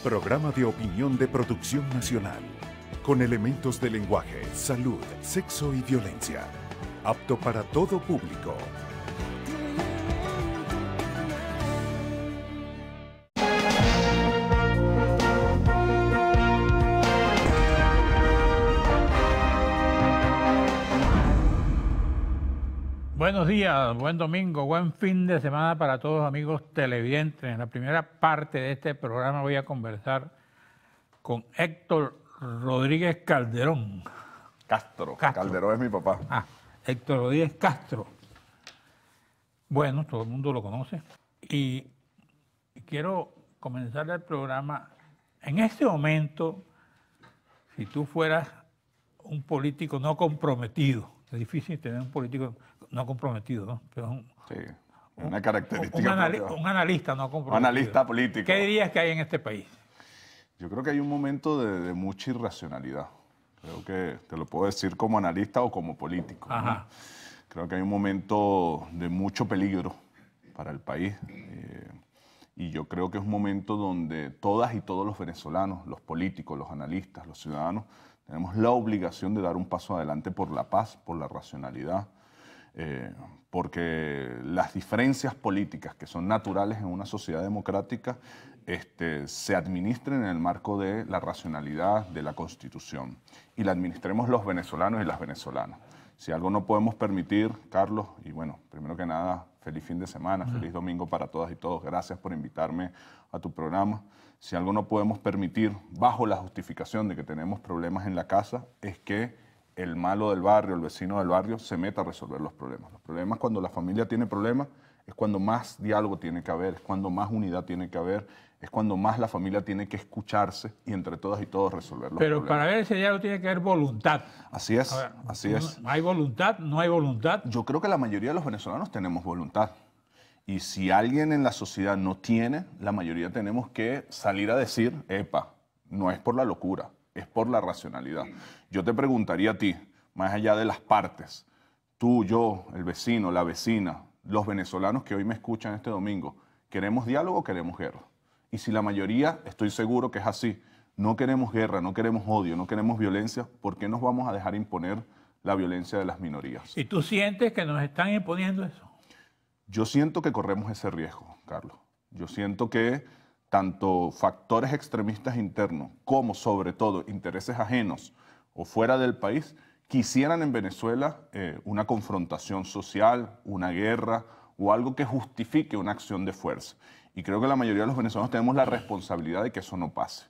Programa de opinión de producción nacional, con elementos de lenguaje, salud, sexo y violencia. Apto para todo público. Buenos días, buen domingo, buen fin de semana para todos los amigos televidentes. En la primera parte de este programa voy a conversar con Héctor Rodríguez Calderón. Castro. Calderón es mi papá. Héctor Rodríguez Castro. Bueno, todo el mundo lo conoce. Y quiero comenzar el programa. En este momento, si tú fueras un político no comprometido, es difícil tener un político no comprometido, ¿no? Pero sí, una característica. Un analista no comprometido. Un analista político. ¿Qué dirías que hay en este país? Yo creo que hay un momento de mucha irracionalidad. Creo que te lo puedo decir como analista o como político, ¿no? Creo que hay un momento de mucho peligro para el país. Y yo creo que es un momento donde todas y todos los venezolanos, los políticos, los analistas, los ciudadanos, tenemos la obligación de dar un paso adelante por la paz, por la racionalidad, porque las diferencias políticas que son naturales en una sociedad democrática se administren en el marco de la racionalidad de la Constitución y la administremos los venezolanos y las venezolanas. Si algo no podemos permitir, Carlos, y bueno, primero que nada, feliz fin de semana, feliz domingo para todas y todos. Gracias por invitarme a tu programa. Si algo no podemos permitir, bajo la justificación de que tenemos problemas en la casa, es que el malo del barrio, el vecino del barrio, se meta a resolver los problemas. Los problemas, cuando la familia tiene problemas, es cuando más diálogo tiene que haber, es cuando más unidad tiene que haber, es cuando más la familia tiene que escucharse y entre todas y todos resolver los problemas. Pero para ver ese diálogo tiene que haber voluntad. Así es, ver, así es. ¿Hay voluntad? ¿No hay voluntad? Yo creo que la mayoría de los venezolanos tenemos voluntad. Y si alguien en la sociedad no tiene, la mayoría tenemos que salir a decir, epa, no es por la locura, es por la racionalidad. Yo te preguntaría a ti, más allá de las partes, tú, yo, el vecino, la vecina, los venezolanos que hoy me escuchan este domingo, ¿queremos diálogo o queremos guerra? Y si la mayoría, estoy seguro que es así, no queremos guerra, no queremos odio, no queremos violencia, ¿por qué nos vamos a dejar imponer la violencia de las minorías? ¿Y tú sientes que nos están imponiendo eso? Yo siento que corremos ese riesgo, Carlos. Yo siento que tanto factores extremistas internos como, sobre todo, intereses ajenos o fuera del país, quisieran en Venezuela una confrontación social, una guerra o algo que justifique una acción de fuerza. Y creo que la mayoría de los venezolanos tenemos la responsabilidad de que eso no pase.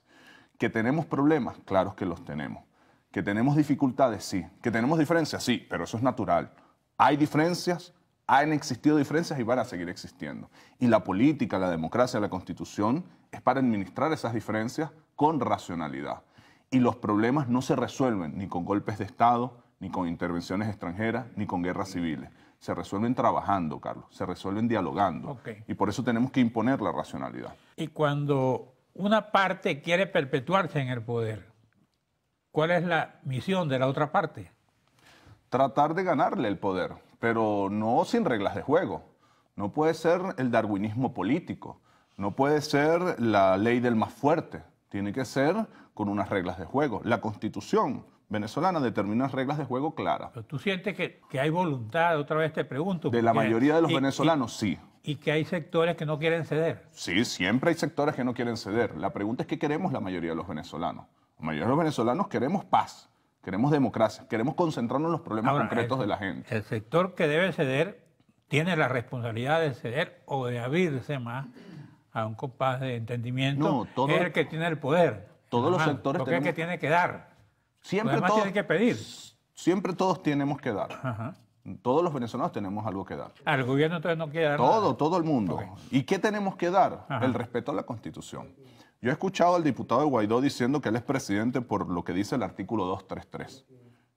¿Que tenemos problemas? Claro que los tenemos. ¿Que tenemos dificultades? Sí. ¿Que tenemos diferencias? Sí, pero eso es natural. Hay diferencias, han existido diferencias y van a seguir existiendo. Y la política, la democracia, la Constitución es para administrar esas diferencias con racionalidad. Y los problemas no se resuelven ni con golpes de Estado, ni con intervenciones extranjeras, ni con guerras civiles. Se resuelven trabajando, Carlos, se resuelven dialogando. Y por eso tenemos que imponer la racionalidad. Y cuando una parte quiere perpetuarse en el poder, ¿cuál es la misión de la otra parte? Tratar de ganarle el poder, pero no sin reglas de juego. No puede ser el darwinismo político, no puede ser la ley del más fuerte, tiene que ser con unas reglas de juego. La Constitución venezolana determina reglas de juego claras. Pero tú sientes que hay voluntad, otra vez te pregunto. De la mayoría de los venezolanos, sí. Y que hay sectores que no quieren ceder. Sí, siempre hay sectores que no quieren ceder. La pregunta es qué queremos la mayoría de los venezolanos. La mayoría de los venezolanos queremos paz, queremos democracia, queremos concentrarnos en los problemas concretos de la gente. El sector que debe ceder tiene la responsabilidad de ceder o de abrirse más a un compás de entendimiento. No, es el que tiene el poder. Todos los sectores porque es el que tiene que dar. Siempre todos tienen que pedir. Siempre todos tenemos que dar. Todos los venezolanos tenemos algo que dar. El gobierno entonces no quiere dar nada. Todo el mundo. ¿Y qué tenemos que dar? El respeto a la Constitución. Yo he escuchado al diputado de Guaidó diciendo que él es presidente por lo que dice el artículo 233.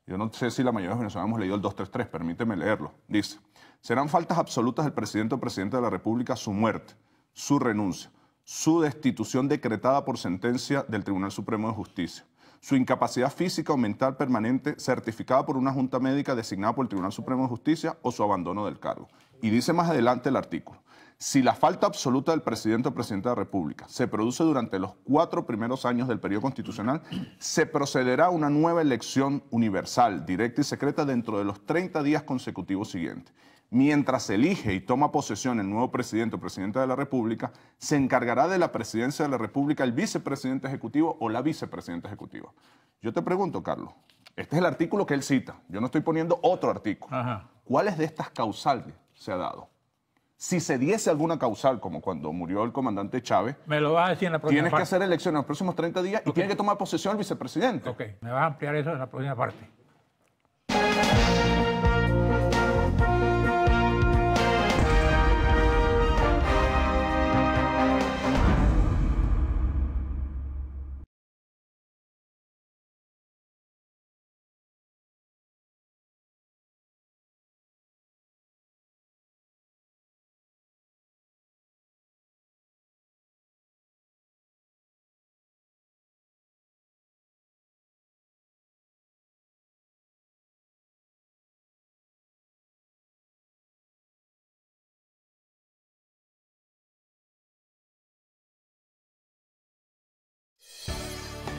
Yo no sé si la mayoría de los venezolanos hemos leído el 233, permíteme leerlo. Dice, serán faltas absolutas del presidente o presidente de la República su muerte, su renuncia, su destitución decretada por sentencia del Tribunal Supremo de Justicia, su incapacidad física o mental permanente certificada por una junta médica designada por el Tribunal Supremo de Justicia o su abandono del cargo. Y dice más adelante el artículo, Si la falta absoluta del presidente o presidenta de la República se produce durante los 4 primeros años del periodo constitucional, se procederá a una nueva elección universal, directa y secreta dentro de los 30 días consecutivos siguientes. Mientras se elige y toma posesión el nuevo presidente o presidenta de la República, se encargará de la presidencia de la República el vicepresidente ejecutivo o la vicepresidenta ejecutiva. Yo te pregunto, Carlos, este es el artículo que él cita, yo no estoy poniendo otro artículo. Ajá. ¿Cuáles de estas causales se ha dado? Si se diese alguna causal, como cuando murió el comandante Chávez, Me lo vas a decir en la próxima tienes que parte. hacer elecciones en los próximos 30 días y tiene que tomar posesión el vicepresidente. Ok, me vas a ampliar eso en la próxima parte.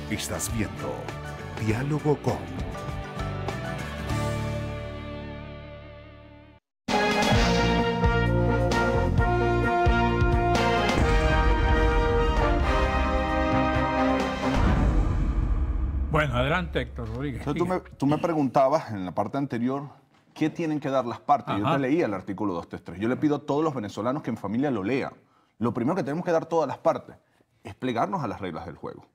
Estás viendo Diálogo con... Bueno, adelante, Héctor Rodríguez. Entonces, tú me preguntabas en la parte anterior, ¿qué tienen que dar las partes? Yo te leía el artículo 233. Yo le pido a todos los venezolanos que en familia lo lean. Lo primero que tenemos que dar todas las partes es plegarnos a las reglas del juego.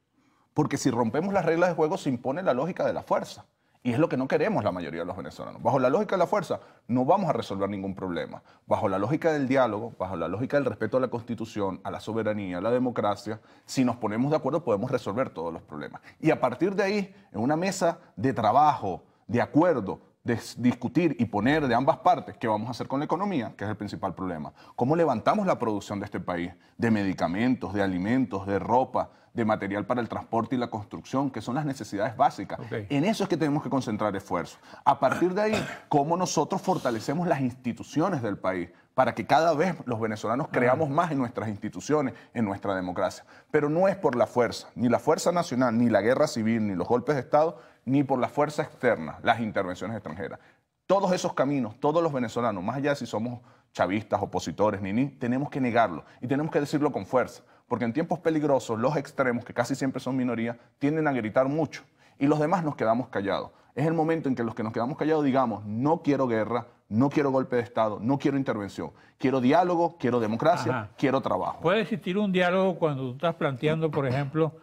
Porque si rompemos las reglas del juego se impone la lógica de la fuerza. Y es lo que no queremos la mayoría de los venezolanos. Bajo la lógica de la fuerza no vamos a resolver ningún problema. Bajo la lógica del diálogo, bajo la lógica del respeto a la Constitución, a la soberanía, a la democracia, si nos ponemos de acuerdo podemos resolver todos los problemas. Y a partir de ahí, en una mesa de trabajo, de acuerdo, de discutir y poner de ambas partes qué vamos a hacer con la economía, que es el principal problema. ¿Cómo levantamos la producción de este país? De medicamentos, de alimentos, de ropa, de material para el transporte y la construcción, que son las necesidades básicas. Okay. En eso es que tenemos que concentrar esfuerzos. A partir de ahí, cómo nosotros fortalecemos las instituciones del país para que cada vez los venezolanos creamos más en nuestras instituciones, en nuestra democracia. Pero no es por la fuerza, ni la fuerza nacional, ni la guerra civil, ni los golpes de Estado, ni por la fuerza externa, las intervenciones extranjeras. Todos esos caminos, todos los venezolanos, más allá de si somos chavistas, opositores, tenemos que negarlo y tenemos que decirlo con fuerza. Porque en tiempos peligrosos, los extremos, que casi siempre son minoría, tienden a gritar mucho y los demás nos quedamos callados. Es el momento en que los que nos quedamos callados digamos, no quiero guerra, no quiero golpe de Estado, no quiero intervención. Quiero diálogo, quiero democracia, quiero trabajo. ¿Puede existir un diálogo cuando tú estás planteando, por ejemplo,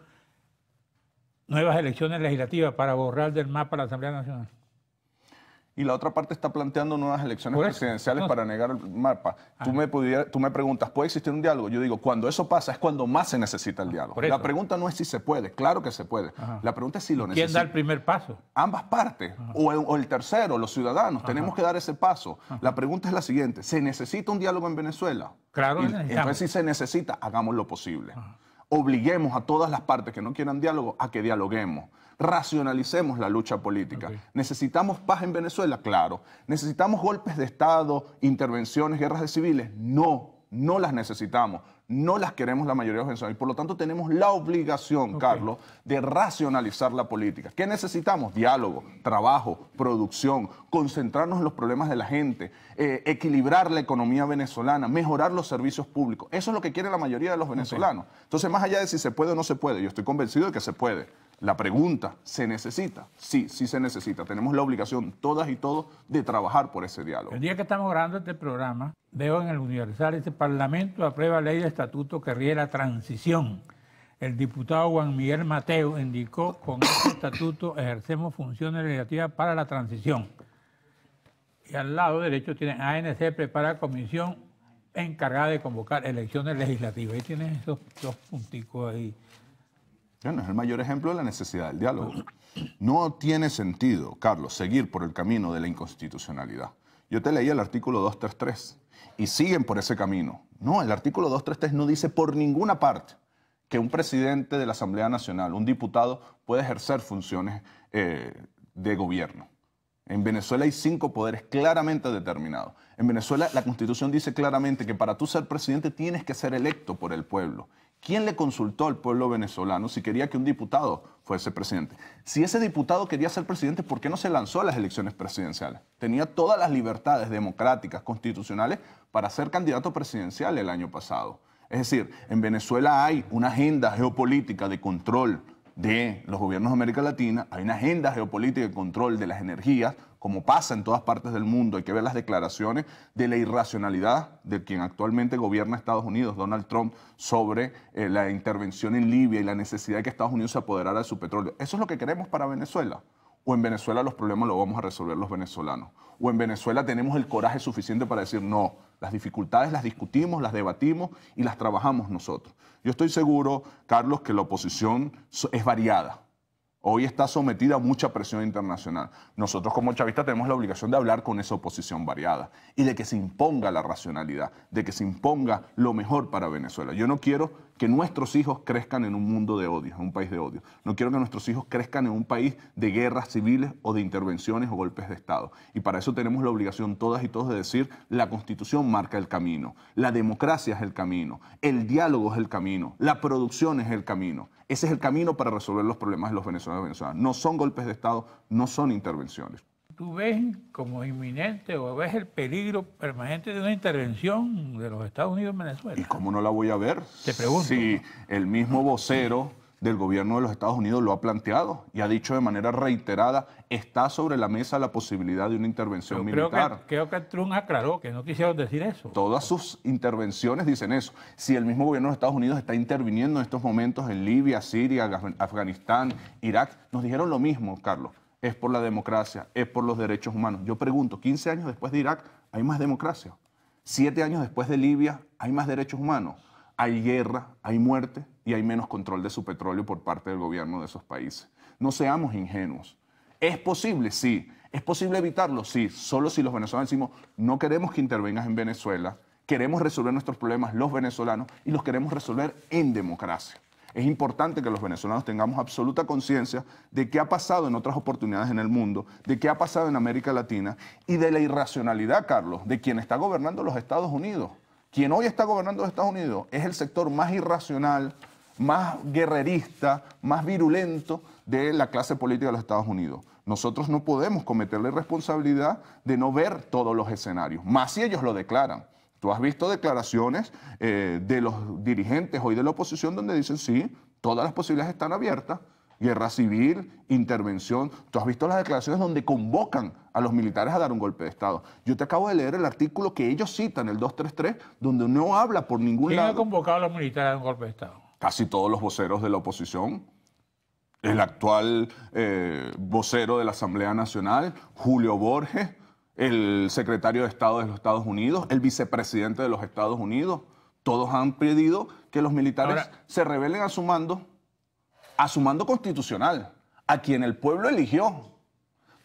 nuevas elecciones legislativas para borrar del mapa la Asamblea Nacional? Y la otra parte está planteando nuevas elecciones presidenciales para negar el mapa. Tú me preguntas, ¿puede existir un diálogo? Yo digo, cuando eso pasa es cuando más se necesita el diálogo. La pregunta no es si se puede, claro que se puede. La pregunta es si lo necesita. ¿Quién da el primer paso? Ambas partes, o el tercero, los ciudadanos, tenemos que dar ese paso. La pregunta es la siguiente, ¿se necesita un diálogo en Venezuela? Claro, entonces si se necesita, hagamos lo posible. Obliguemos a todas las partes que no quieran diálogo a que dialoguemos. Racionalicemos la lucha política. ¿Necesitamos paz en Venezuela? Claro. ¿Necesitamos golpes de Estado, intervenciones, guerras de civiles? No, no las necesitamos. No las queremos la mayoría de los venezolanos. Y por lo tanto tenemos la obligación, Carlos, de racionalizar la política. ¿Qué necesitamos? Diálogo, trabajo, producción, concentrarnos en los problemas de la gente, equilibrar la economía venezolana, mejorar los servicios públicos. Eso es lo que quiere la mayoría de los venezolanos. Entonces, más allá de si se puede o no se puede, yo estoy convencido de que se puede. La pregunta, ¿se necesita? Sí, sí se necesita. Tenemos la obligación, todas y todos, de trabajar por ese diálogo. El día que estamos grabando este programa, veo en el Universal, este Parlamento aprueba ley de estatuto que rige la transición. El diputado Juan Miguel Mateo indicó, con este estatuto ejercemos funciones legislativas para la transición. Y al lado derecho tienen ANC prepara comisión encargada de convocar elecciones legislativas. Ahí tienes esos dos punticos ahí. Bueno, es el mayor ejemplo de la necesidad del diálogo. No tiene sentido, Carlos, seguir por el camino de la inconstitucionalidad. Yo te leí el artículo 233 y siguen por ese camino. No, el artículo 233 no dice por ninguna parte que un presidente de la Asamblea Nacional, un diputado, puede ejercer funciones de gobierno. En Venezuela hay 5 poderes claramente determinados. En Venezuela la Constitución dice claramente que para tú ser presidente tienes que ser electo por el pueblo. ¿Quién le consultó al pueblo venezolano si quería que un diputado fuese presidente? Si ese diputado quería ser presidente, ¿por qué no se lanzó a las elecciones presidenciales? Tenía todas las libertades democráticas, constitucionales, para ser candidato presidencial el año pasado. Es decir, en Venezuela hay una agenda geopolítica de control de los gobiernos de América Latina, hay una agenda geopolítica de control de las energías, como pasa en todas partes del mundo. Hay que ver las declaraciones de la irracionalidad de quien actualmente gobierna Estados Unidos, Donald Trump, sobre la intervención en Libia y la necesidad de que Estados Unidos se apoderara de su petróleo. ¿Eso es lo que queremos para Venezuela? ¿O en Venezuela los problemas los vamos a resolver los venezolanos? ¿O en Venezuela tenemos el coraje suficiente para decir no, las dificultades las discutimos, las debatimos y las trabajamos nosotros? Yo estoy seguro, Carlos, que la oposición es variada. Hoy está sometida a mucha presión internacional. Nosotros como chavistas tenemos la obligación de hablar con esa oposición variada y de que se imponga la racionalidad, de que se imponga lo mejor para Venezuela. Yo no quiero que nuestros hijos crezcan en un mundo de odio, en un país de odio. No quiero que nuestros hijos crezcan en un país de guerras civiles o de intervenciones o golpes de Estado. Y para eso tenemos la obligación todas y todos de decir, la Constitución marca el camino, la democracia es el camino, el diálogo es el camino, la producción es el camino. Ese es el camino para resolver los problemas de los venezolanos y venezolanas. No son golpes de Estado, no son intervenciones. ¿Tú ves como inminente o ves el peligro permanente de una intervención de los Estados Unidos en Venezuela? ¿Y cómo no la voy a ver? Te pregunto. Si el mismo vocero del gobierno de los Estados Unidos lo ha planteado y ha dicho de manera reiterada, está sobre la mesa la posibilidad de una intervención militar. Creo que Trump aclaró que no quisieron decir eso. Todas sus intervenciones dicen eso. Si el mismo gobierno de Estados Unidos está interviniendo en estos momentos en Libia, Siria, Afganistán, Irak, nos dijeron lo mismo, Carlos. Es por la democracia, es por los derechos humanos. Yo pregunto, 15 años después de Irak, ¿hay más democracia? 7 años después de Libia, ¿hay más derechos humanos? Hay guerra, hay muerte y hay menos control de su petróleo por parte del gobierno de esos países. No seamos ingenuos. ¿Es posible? Sí. ¿Es posible evitarlo? Sí. Solo si los venezolanos decimos, no queremos que intervengas en Venezuela, queremos resolver nuestros problemas los venezolanos y los queremos resolver en democracia. Es importante que los venezolanos tengamos absoluta conciencia de qué ha pasado en otras oportunidades en el mundo, de qué ha pasado en América Latina y de la irracionalidad, Carlos, de quien está gobernando los Estados Unidos. Quien hoy está gobernando los Estados Unidos es el sector más irracional, más guerrerista, más virulento de la clase política de los Estados Unidos. Nosotros no podemos cometer la irresponsabilidad de no ver todos los escenarios, más si ellos lo declaran. Tú has visto declaraciones de los dirigentes hoy de la oposición donde dicen, sí, todas las posibilidades están abiertas, guerra civil, intervención. Tú has visto las declaraciones donde convocan a los militares a dar un golpe de Estado. Yo te acabo de leer el artículo que ellos citan, el 233, donde no habla por ningún lado. ¿Quién ha convocado a los militares a dar un golpe de Estado? Casi todos los voceros de la oposición. El actual vocero de la Asamblea Nacional, Julio Borges, el secretario de Estado de los Estados Unidos, el vicepresidente de los Estados Unidos, todos han pedido que los militares se rebelen a su mando constitucional, a quien el pueblo eligió.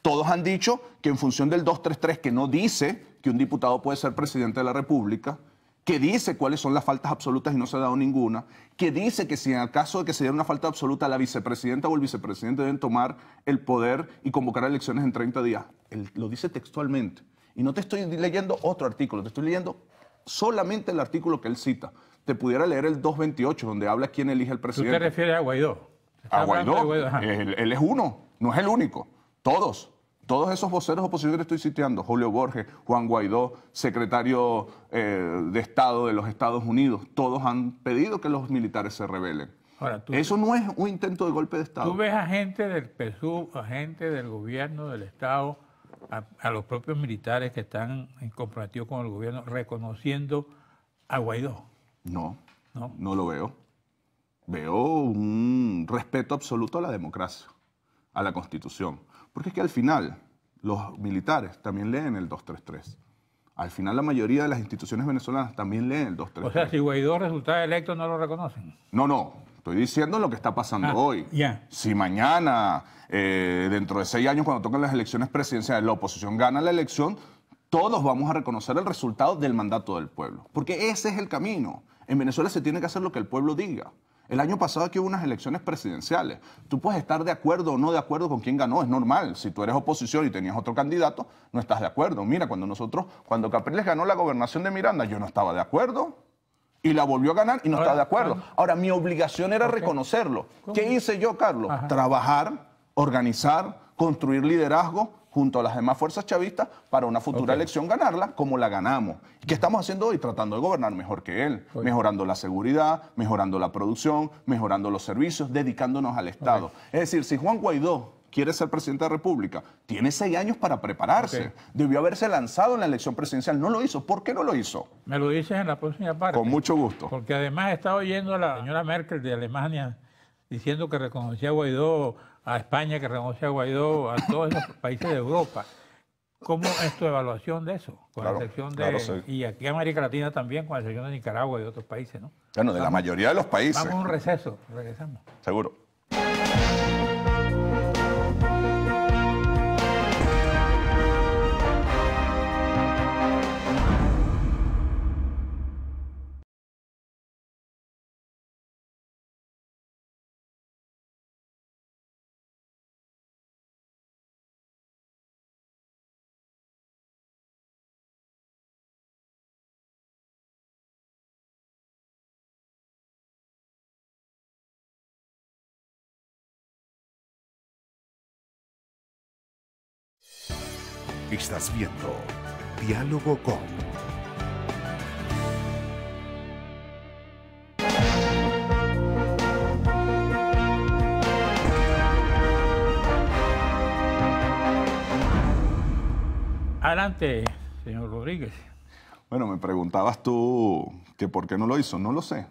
Todos han dicho que en función del 233, que no dice que un diputado puede ser presidente de la República, que dice cuáles son las faltas absolutas y no se ha dado ninguna, que dice que si en el caso de que se diera una falta absoluta, la vicepresidenta o el vicepresidente deben tomar el poder y convocar elecciones en 30 días. Él lo dice textualmente. Y no te estoy leyendo otro artículo, te estoy leyendo solamente el artículo que él cita. Te pudiera leer el 228, donde habla quién elige el presidente. ¿Tú te refieres a Guaidó? A Guaidó. Él es uno, no es el único. Todos esos voceros oposiciones que estoy citando, Julio Borges, Juan Guaidó, secretario de Estado de los Estados Unidos, todos han pedido que los militares se rebelen. Ahora, eso no es un intento de golpe de Estado. Tú ves a gente del PSUV, a gente del gobierno, del Estado, a los propios militares que están comprometidos con el gobierno, reconociendo a Guaidó. No lo veo. Veo un respeto absoluto a la democracia, a la Constitución. Porque es que al final los militares también leen el 233. Al final la mayoría de las instituciones venezolanas también leen el 233. O sea, si Guaidó resulta electo, ¿no lo reconocen? No. Estoy diciendo lo que está pasando hoy. Si mañana, dentro de 6 años, cuando toquen las elecciones presidenciales, la oposición gana la elección, todos vamos a reconocer el resultado del mandato del pueblo. Porque ese es el camino. En Venezuela se tiene que hacer lo que el pueblo diga. El año pasado aquí hubo unas elecciones presidenciales. Tú puedes estar de acuerdo o no de acuerdo con quién ganó, es normal. Si tú eres oposición y tenías otro candidato, no estás de acuerdo. Mira, cuando Capriles ganó la gobernación de Miranda, yo no estaba de acuerdo. Y la volvió a ganar y no estaba de acuerdo. Ahora, mi obligación era reconocerlo. ¿Qué hice yo, Carlos? Trabajar, organizar, construir liderazgo junto a las demás fuerzas chavistas para una futura elección ganarla como la ganamos. ¿Y qué estamos haciendo hoy? Tratando de gobernar mejor que él, mejorando la seguridad, mejorando la producción, mejorando los servicios, dedicándonos al Estado. Es decir, si Juan Guaidó quiere ser presidente de la República, tiene 6 años para prepararse. Debió haberse lanzado en la elección presidencial, no lo hizo. ¿Por qué no lo hizo? Me lo dices en la próxima parte. Con mucho gusto. Porque además he estado oyendo a la señora Merkel de Alemania diciendo que reconocía a Guaidó, a España que reconocía a Guaidó, a todos esos países de Europa. ¿Cómo es tu evaluación de eso? Con la excepción de... sí. Y aquí en América Latina también, con la excepción de Nicaragua y de otros países, ¿no? Bueno, de la mayoría de los países. Vamos a un receso, regresamos. Seguro. Estás viendo Diálogo con... Adelante, señor Rodríguez. Bueno, me preguntabas tú que por qué no lo hizo. No lo sé.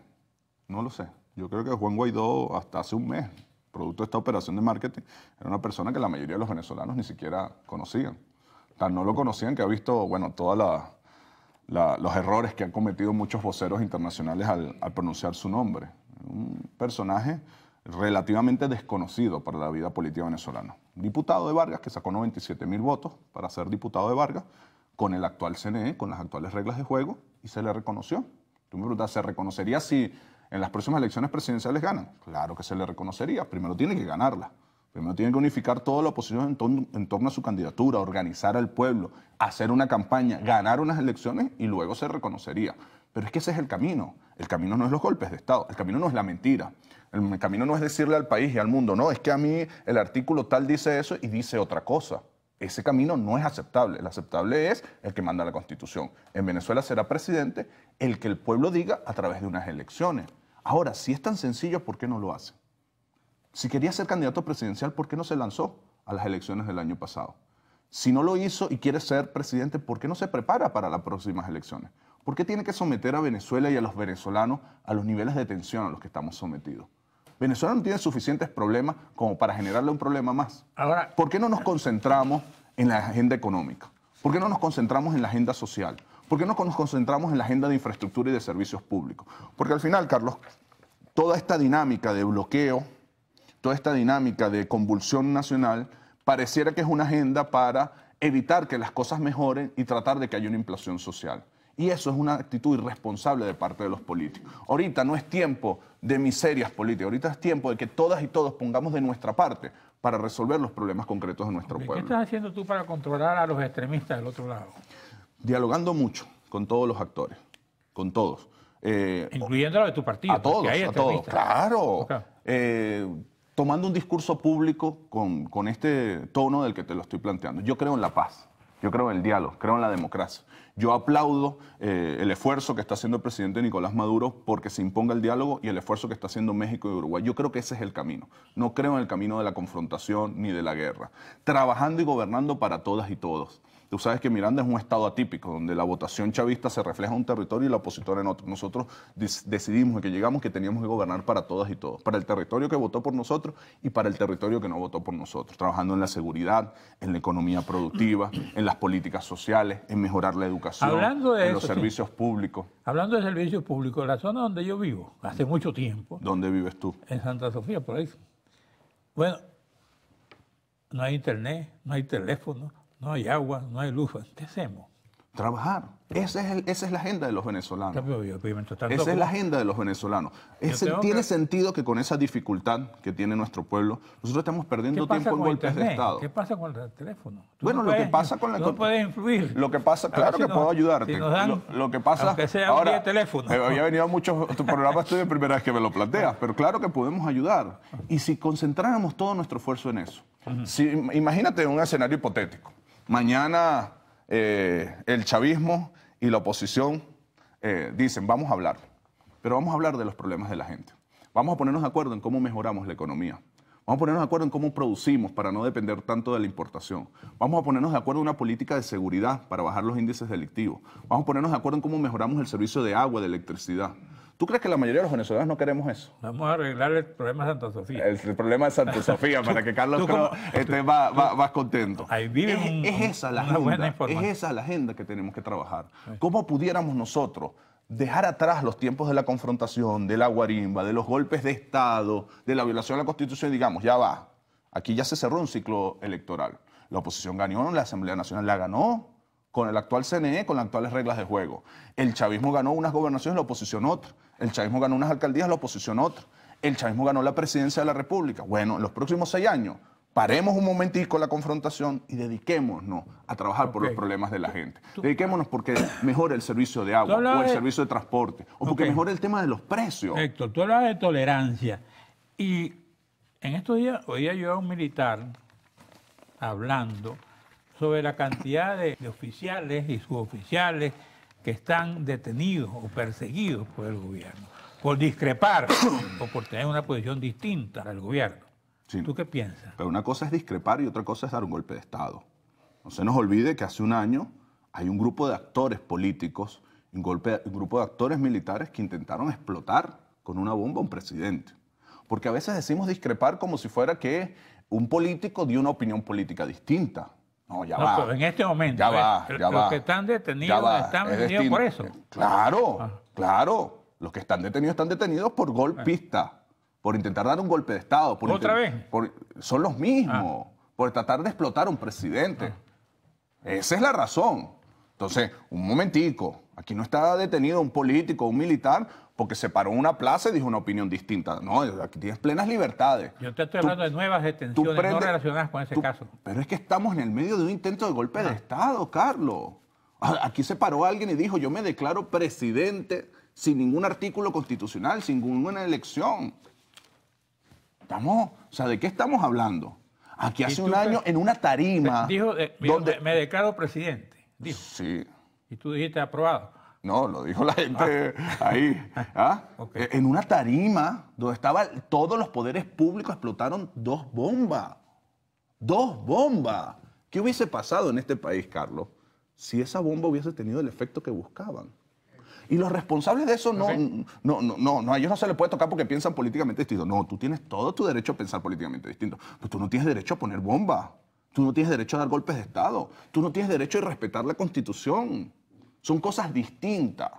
No lo sé. Yo creo que Juan Guaidó, hasta hace un mes, producto de esta operación de marketing, era una persona que la mayoría de los venezolanos ni siquiera conocían. Tan no lo conocían que ha visto, bueno, todos los errores que han cometido muchos voceros internacionales al pronunciar su nombre. Un personaje relativamente desconocido para la vida política venezolana. Diputado de Vargas, que sacó 97.000 votos para ser diputado de Vargas, con el actual CNE, con las actuales reglas de juego, y se le reconoció. Tú me preguntas, ¿se reconocería si en las próximas elecciones presidenciales ganan? Claro que se le reconocería. Primero tiene que ganarla. Primero tiene que unificar toda la oposición en torno a su candidatura, organizar al pueblo, hacer una campaña, ganar unas elecciones y luego se reconocería. Pero es que ese es el camino. El camino no es los golpes de Estado, el camino no es la mentira. El camino no es decirle al país y al mundo, no, es que a mí el artículo tal dice eso y dice otra cosa. Ese camino no es aceptable. El aceptable es el que manda la Constitución. En Venezuela será presidente el que el pueblo diga a través de unas elecciones. Ahora, si es tan sencillo, ¿por qué no lo hace? Si quería ser candidato presidencial, ¿por qué no se lanzó a las elecciones del año pasado? Si no lo hizo y quiere ser presidente, ¿por qué no se prepara para las próximas elecciones? ¿Por qué tiene que someter a Venezuela y a los venezolanos a los niveles de tensión a los que estamos sometidos? Venezuela no tiene suficientes problemas como para generarle un problema más. Ahora, ¿por qué no nos concentramos en la agenda económica? ¿Por qué no nos concentramos en la agenda social? ¿Por qué no nos concentramos en la agenda de infraestructura y de servicios públicos? Porque al final, Carlos, toda esta dinámica de bloqueo, toda esta dinámica de convulsión nacional, pareciera que es una agenda para evitar que las cosas mejoren y tratar de que haya una inflación social. Y eso es una actitud irresponsable de parte de los políticos. Ahorita no es tiempo de miserias políticas, ahorita es tiempo de que todas y todos pongamos de nuestra parte para resolver los problemas concretos de nuestro pueblo. ¿Qué estás haciendo tú para controlar a los extremistas del otro lado? Dialogando mucho con todos los actores, con todos. Incluyendo los de tu partido. A todos, claro. Tomando un discurso público con este tono del que te lo estoy planteando. Yo creo en la paz, yo creo en el diálogo, creo en la democracia. Yo aplaudo el esfuerzo que está haciendo el presidente Nicolás Maduro porque se imponga el diálogo y el esfuerzo que está haciendo México y Uruguay. Yo creo que ese es el camino. No creo en el camino de la confrontación ni de la guerra. Trabajando y gobernando para todas y todos. Tú sabes que Miranda es un estado atípico, donde la votación chavista se refleja en un territorio y la opositora en otro. Nosotros decidimos que llegamos que teníamos que gobernar para todas y todos, para el territorio que votó por nosotros y para el territorio que no votó por nosotros, trabajando en la seguridad, en la economía productiva, en las políticas sociales, en mejorar la educación, en los servicios públicos. Hablando de servicios públicos, la zona donde yo vivo, hace mucho tiempo. ¿Dónde vives tú? En Santa Sofía, por ahí. Bueno, no hay internet, no hay teléfono, no hay agua, no hay luz. ¿Qué hacemos? Trabajar. Esa es la agenda de los venezolanos. Mientras tanto, Esa es la agenda de los venezolanos. Tiene sentido que con esa dificultad que tiene nuestro pueblo, nosotros estamos perdiendo tiempo en golpes de Estado. ¿Qué pasa con el teléfono? Bueno, lo que pasa con la... No puedes influir. Lo que pasa, claro que puedo ayudarte. Si nos dan, lo que pasa... aunque sea ahora, un día de teléfono. Había venido a muchos... Tu programa estoy de primera vez que me lo planteas, pero claro que podemos ayudar. Y si concentráramos todo nuestro esfuerzo en eso. Imagínate un escenario hipotético. Mañana el chavismo y la oposición dicen, vamos a hablar, pero vamos a hablar de los problemas de la gente. Vamos a ponernos de acuerdo en cómo mejoramos la economía. Vamos a ponernos de acuerdo en cómo producimos para no depender tanto de la importación. Vamos a ponernos de acuerdo en una política de seguridad para bajar los índices delictivos. Vamos a ponernos de acuerdo en cómo mejoramos el servicio de agua, de electricidad. ¿Tú crees que la mayoría de los venezolanos no queremos eso? Vamos a arreglar el problema de Santa Sofía. El problema de Santa Sofía, para que Carlos esté más contento. Ahí vive es esa la agenda que tenemos que trabajar. ¿Cómo pudiéramos nosotros dejar atrás los tiempos de la confrontación, de la guarimba, de los golpes de Estado, de la violación a la Constitución y digamos, ya va, aquí ya se cerró un ciclo electoral. La oposición ganó, la Asamblea Nacional la ganó con el actual CNE, con las actuales reglas de juego. El chavismo ganó unas gobernaciones, la oposición otra. El chavismo ganó unas alcaldías, la oposición otra. El chavismo ganó la presidencia de la República. Bueno, en los próximos 6 años, paremos un momentico la confrontación y dediquémonos a trabajar por los problemas de la gente. Dediquémonos porque mejore el servicio de agua o el servicio de transporte o porque mejore el tema de los precios. Héctor, tú hablabas de tolerancia y en estos días oía yo a un militar hablando sobre la cantidad de oficiales y suboficiales que están detenidos o perseguidos por el gobierno, por discrepar o por tener una posición distinta al gobierno. Sí. ¿Tú qué piensas? Pero una cosa es discrepar y otra cosa es dar un golpe de Estado. No se nos olvide que hace un año hay un grupo de actores políticos, un grupo de actores militares que intentaron explotar con una bomba a un presidente. Porque a veces decimos discrepar como si fuera que un político dio una opinión política distinta. No, ya va. Pero en este momento, ya va. Los que están detenidos están detenidos por eso. Claro, claro. Los que están detenidos por golpista, por intentar dar un golpe de Estado. ¿Otra vez? Son los mismos, por tratar de explotar a un presidente. Esa es la razón. Entonces, un momentico, aquí no está detenido un político, un militar, porque se paró en una plaza y dijo una opinión distinta. No, aquí tienes plenas libertades. Yo te estoy hablando de nuevas detenciones no relacionadas con ese caso. Pero es que estamos en el medio de un intento de golpe de Estado, Carlos. Aquí se paró alguien y dijo, yo me declaro presidente sin ningún artículo constitucional, sin ninguna elección. ¿De qué estamos hablando? Aquí hace un año en una tarima... Dijo, me declaro presidente. Dijo. Sí. Y tú dijiste aprobado. No, lo dijo la gente ahí. Okay. En una tarima donde estaban todos los poderes públicos, explotaron 2 bombas. 2 bombas. ¿Qué hubiese pasado en este país, Carlos, si esa bomba hubiese tenido el efecto que buscaban? Y los responsables de eso a ellos no se les puede tocar porque piensan políticamente distinto. No, tú tienes todo tu derecho a pensar políticamente distinto. Pero tú no tienes derecho a poner bombas. Tú no tienes derecho a dar golpes de Estado. Tú no tienes derecho a irrespetar la Constitución. Son cosas distintas.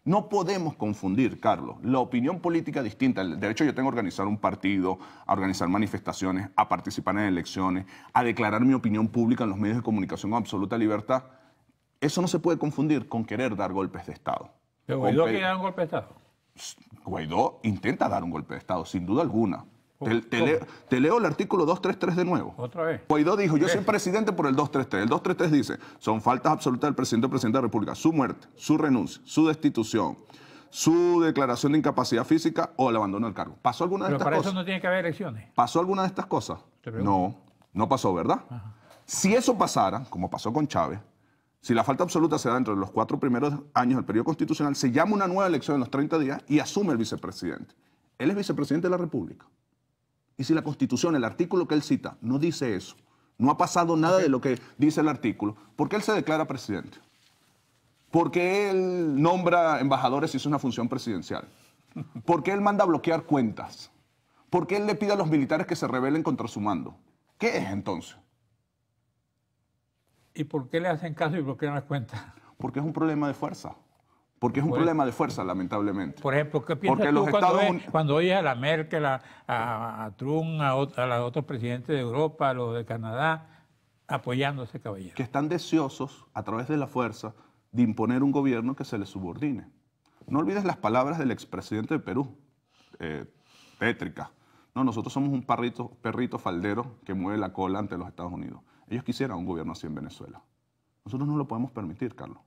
No podemos confundir, Carlos, la opinión política distinta. De hecho, yo tengo que organizar un partido, a organizar manifestaciones, a participar en elecciones, a declarar mi opinión pública en los medios de comunicación con absoluta libertad. Eso no se puede confundir con querer dar golpes de Estado. ¿Pero Guaidó quiere dar un golpe de Estado? Guaidó intenta dar un golpe de Estado, sin duda alguna. Te leo el artículo 233 de nuevo. ¿Otra vez? Guaidó dijo, yo soy presidente por el 233. El 233 dice, son faltas absolutas del presidente o presidenta de la República, su muerte, su renuncia, su destitución, su declaración de incapacidad física o el abandono del cargo. ¿Pasó alguna de estas cosas? Pero para eso no tiene que haber elecciones. ¿Pasó alguna de estas cosas? No pasó, ¿verdad? Ajá. Si eso pasara, como pasó con Chávez, si la falta absoluta se da dentro de los 4 primeros años del periodo constitucional, se llama una nueva elección en los 30 días y asume el vicepresidente. Él es vicepresidente de la República. Y si la Constitución, el artículo que él cita, no dice eso, no ha pasado nada de lo que dice el artículo, ¿por qué él se declara presidente? ¿Por qué él nombra embajadores si es una función presidencial? ¿Por qué él manda a bloquear cuentas? ¿Por qué él le pide a los militares que se rebelen contra su mando? ¿Qué es entonces? ¿Y por qué le hacen caso y bloquean las cuentas? Porque es un problema de fuerza. Porque es un problema de fuerza, lamentablemente. Por ejemplo, ¿qué piensas tú cuando oyes a la Merkel, a Trump, a los otros presidentes de Europa, a los de Canadá, apoyando a ese caballero? Que están deseosos, a través de la fuerza, de imponer un gobierno que se le subordine. No olvides las palabras del expresidente de Perú, Pétrica. No, nosotros somos un perrito faldero que mueve la cola ante los Estados Unidos. Ellos quisieran un gobierno así en Venezuela. Nosotros no lo podemos permitir, Carlos.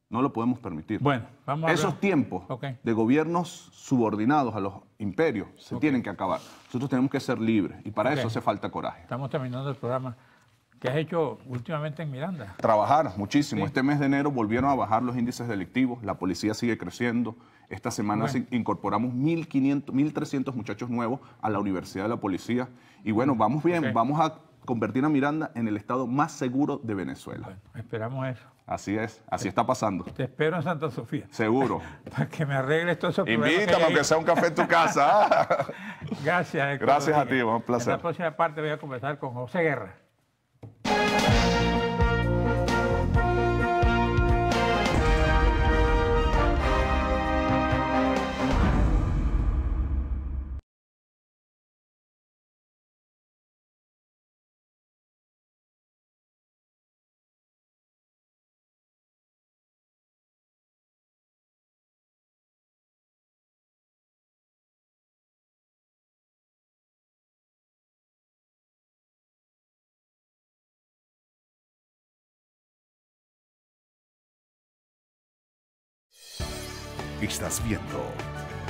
No lo podemos permitir. Bueno, vamos a Esos tiempos de gobiernos subordinados a los imperios se tienen que acabar. Nosotros tenemos que ser libres y para eso hace falta coraje. Estamos terminando el programa. ¿Qué has hecho últimamente en Miranda? Trabajar muchísimo. Sí. Este mes de enero volvieron a bajar los índices delictivos, la policía sigue creciendo. Esta semana incorporamos 1.300 muchachos nuevos a la Universidad de la Policía. Y bueno, vamos bien, vamos a convertir a Miranda en el estado más seguro de Venezuela. Bueno, esperamos eso. Así es, así está pasando. Te espero en Santa Sofía. Seguro. Para que me arregles todos esos problemas. Invítame aunque sea un café en tu casa. Gracias, Héctor. Gracias a ti, un placer. En la próxima parte voy a conversar con José Guerra. Estás viendo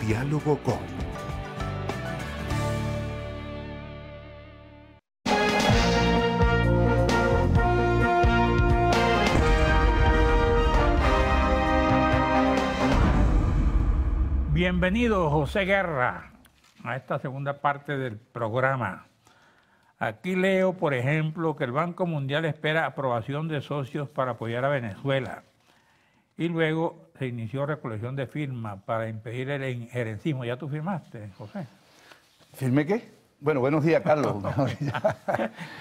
Diálogo con... Bienvenido, José Guerra, a esta segunda parte del programa. Aquí leo, por ejemplo, que el Banco Mundial espera aprobación de socios para apoyar a Venezuela. Y luego se inició recolección de firmas para impedir el injerencismo. ¿Ya tú firmaste, José? ¿Firmé qué? Bueno, buenos días, Carlos.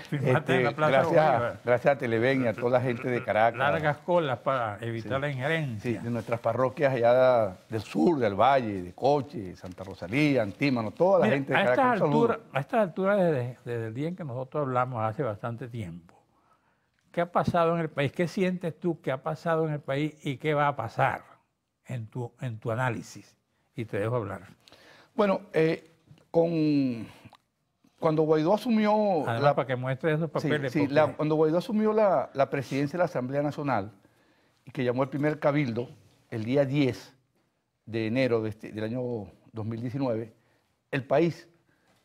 Firmaste en la Plaza Bolívar. Gracias a Televen y a toda la gente de Caracas. Largas colas para evitar la injerencia. Sí, de nuestras parroquias allá del sur, del Valle, de Coche, Santa Rosalía, Antímano, toda la gente de Caracas. A estas alturas, desde el día en que nosotros hablamos hace bastante tiempo, ¿qué ha pasado en el país? ¿Qué sientes tú que ha pasado en el país y qué va a pasar en tu análisis? Y te dejo hablar. Bueno, cuando Guaidó asumió... Además, para que muestres esos papeles. Sí, cuando Guaidó asumió la presidencia de la Asamblea Nacional, y que llamó el primer cabildo, el día 10 de enero del año 2019, el país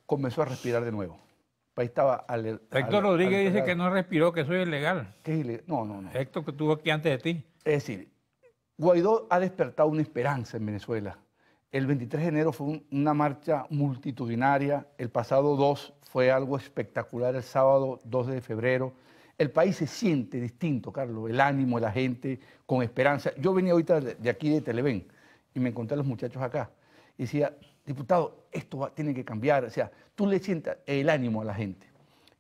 comenzó a respirar de nuevo. El país estaba... Héctor Rodríguez dice que no respiró, que eso es ilegal. ¿Qué es ilegal? No. Héctor, que estuvo aquí antes de ti. Es decir, Guaidó ha despertado una esperanza en Venezuela. El 23 de enero fue una marcha multitudinaria, el pasado 2 fue algo espectacular, el sábado 2 de febrero. El país se siente distinto, Carlos, el ánimo de la gente, con esperanza. Yo venía ahorita de aquí de Televen y me encontré a los muchachos acá y decía, diputado, esto tiene que cambiar. O sea, tú le sientas el ánimo a la gente.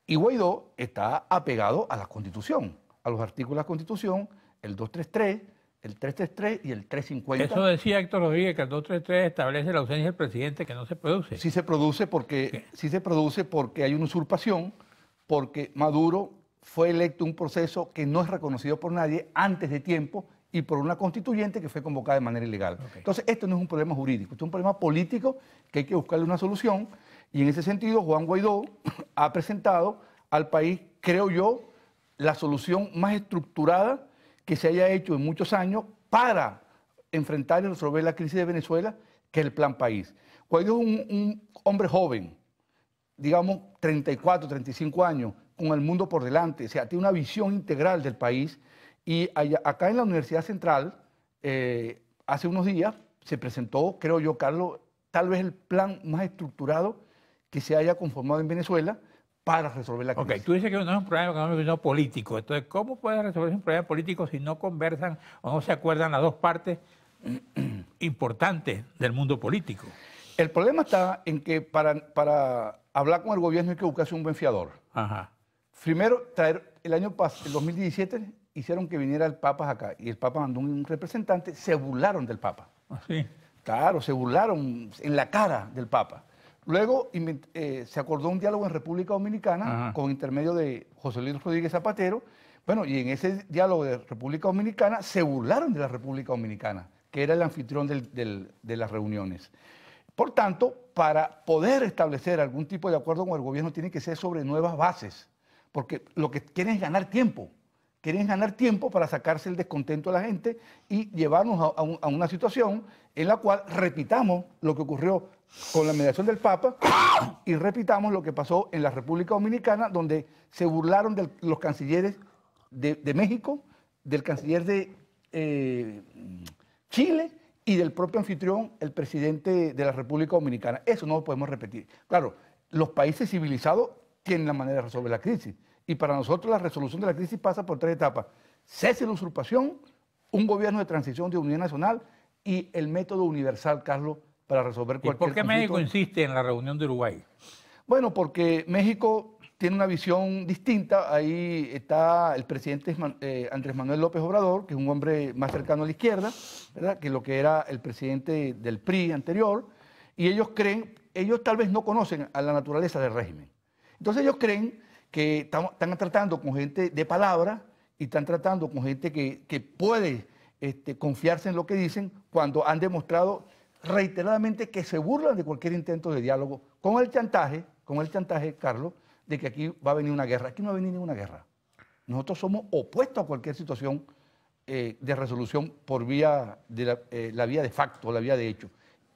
Y Guaidó está apegado a la Constitución, a los artículos de la Constitución, el 233, el 333 y el 350. Eso decía Héctor Rodríguez, que el 233 establece la ausencia del presidente, que no se produce. Sí se produce porque hay una usurpación, porque Maduro fue electo en un proceso que no es reconocido por nadie antes de tiempo y por una constituyente que fue convocada de manera ilegal. Entonces, esto no es un problema jurídico, esto es un problema político que hay que buscarle una solución y en ese sentido Juan Guaidó ha presentado al país, creo yo, la solución más estructurada que se haya hecho en muchos años para enfrentar y resolver la crisis de Venezuela, que es el Plan País. Guaidó es un hombre joven, digamos 34, 35 años, con el mundo por delante, o sea, tiene una visión integral del país y acá en la Universidad Central, hace unos días, se presentó, creo yo, Carlos, tal vez el plan más estructurado que se haya conformado en Venezuela para resolver la crisis. Ok, tú dices que no es un problema económico, sino político. Entonces, ¿cómo puede resolverse un problema político si no conversan o no se acuerdan las dos partes importantes del mundo político? El problema está en que para hablar con el gobierno hay que buscarse un buen fiador. Ajá. Primero, el 2017, hicieron que viniera el Papa acá y el Papa mandó un representante, se burlaron del Papa. ¿Sí? Claro, se burlaron en la cara del Papa. Luego se acordó un diálogo en República Dominicana con intermedio de José Luis Rodríguez Zapatero. Bueno, y en ese diálogo de República Dominicana se burlaron de la República Dominicana, que era el anfitrión de las reuniones. Por tanto, para poder establecer algún tipo de acuerdo con el gobierno tiene que ser sobre nuevas bases, porque lo que quieren es ganar tiempo. Quieren ganar tiempo para sacarse el descontento a la gente y llevarnos a una situación en la cual repitamos lo que ocurrió con la mediación del Papa y repitamos lo que pasó en la República Dominicana, donde se burlaron de los cancilleres de México, del canciller de Chile y del propio anfitrión, el presidente de la República Dominicana. Eso no lo podemos repetir. Claro, los países civilizados tienen la manera de resolver la crisis. Y para nosotros la resolución de la crisis pasa por 3 etapas. Cese de la usurpación, un gobierno de transición de unidad nacional y el método universal, Carlos, para resolver cualquier conflicto. ¿Y por qué México insiste en la reunión de Uruguay? Bueno, porque México tiene una visión distinta. Ahí está el presidente Andrés Manuel López Obrador, que es un hombre más cercano a la izquierda, ¿verdad?, que lo que era el presidente del PRI anterior. Y ellos tal vez no conocen a la naturaleza del régimen. Entonces ellos creen que están tratando con gente de palabra y están tratando con gente que puede confiarse en lo que dicen, cuando han demostrado reiteradamente que se burlan de cualquier intento de diálogo con el chantaje, Carlos, de que aquí va a venir una guerra. Aquí no va a venir ninguna guerra. Nosotros somos opuestos a cualquier situación de resolución por vía de la vía de facto, la vía de hecho.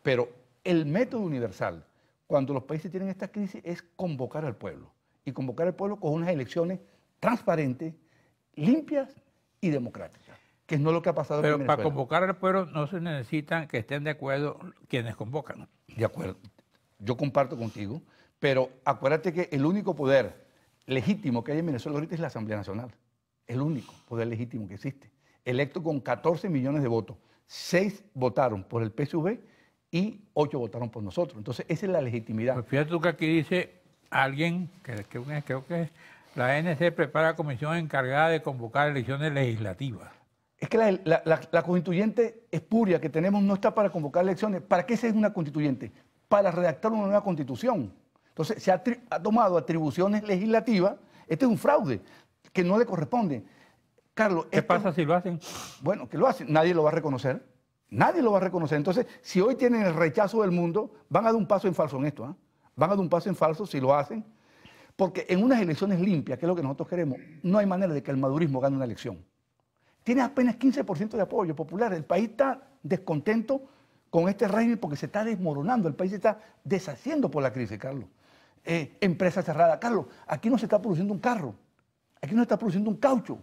Pero el método universal, cuando los países tienen esta crisis, es convocar al pueblo. Y convocar al pueblo con unas elecciones transparentes, limpias y democráticas, que no es lo que ha pasado en Venezuela. Pero para convocar al pueblo no se necesitan que estén de acuerdo quienes convocan. De acuerdo, yo comparto contigo, pero acuérdate que el único poder legítimo que hay en Venezuela ahorita es la Asamblea Nacional. El único poder legítimo que existe. Electo con 14 millones de votos. 6 votaron por el PSV y 8 votaron por nosotros. Entonces, esa es la legitimidad. Pues fíjate tú que aquí dice alguien, creo que la ANC prepara comisión encargada de convocar elecciones legislativas. Es que la constituyente espuria que tenemos no está para convocar elecciones. ¿Para qué es una constituyente? Para redactar una nueva constitución. Entonces se ha tomado atribuciones legislativas. Este es un fraude que no le corresponde. Carlos, ¿Qué pasa si lo hacen? Bueno, que lo hacen. Nadie lo va a reconocer. Nadie lo va a reconocer. Entonces, si hoy tienen el rechazo del mundo, van a dar un paso en falso en esto, ¿eh? Van a dar un paso en falso si lo hacen, porque en unas elecciones limpias, que es lo que nosotros queremos, no hay manera de que el madurismo gane una elección. Tiene apenas 15% de apoyo popular. El país está descontento con este régimen porque se está desmoronando. El país se está deshaciendo por la crisis, Carlos. Empresas cerradas. Carlos, aquí no se está produciendo un carro. Aquí no se está produciendo un caucho.